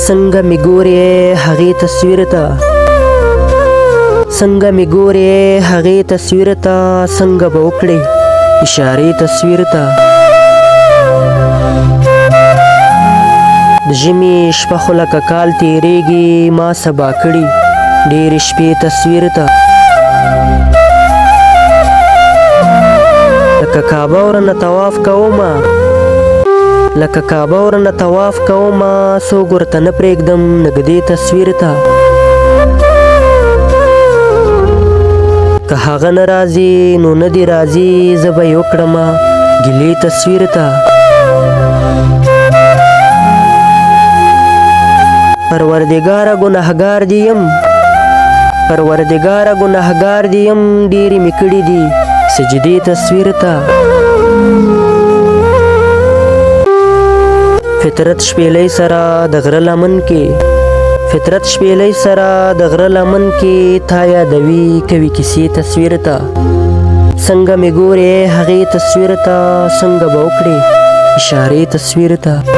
څنګه مې ګورې هغې تصویر ته څنګه مې ګورې هغې تصویر ته څنګه به وکړې اشارې تصویر ته د ژمي شپه خو لکه کال تېرېږي ما سبا کړي ډېرې شپې تصویر ته لکه کعبه ورنه طواف کومه لکه کعبه ورنه طواف کومه څوک ورته نه پرېږدم نږدې تصویر ته که هغه نه راځي نو نه دې راځي زه به یې وکړمه ګیلې تصویر ته پروردګاره ګنهګار دې یم پروردګاره ګنهګار دې یم ډېرې مې کړي دي سجدې تصویر ته فطرت شپېلۍ سره د غره لمن کې فطرت شپېلۍ سره د غره لمن کې تا یادوي کوي کیسې تصویر ته څنګه مې ګورې هغې تصویر ته څنګه به وکړې اشارې تصویر ته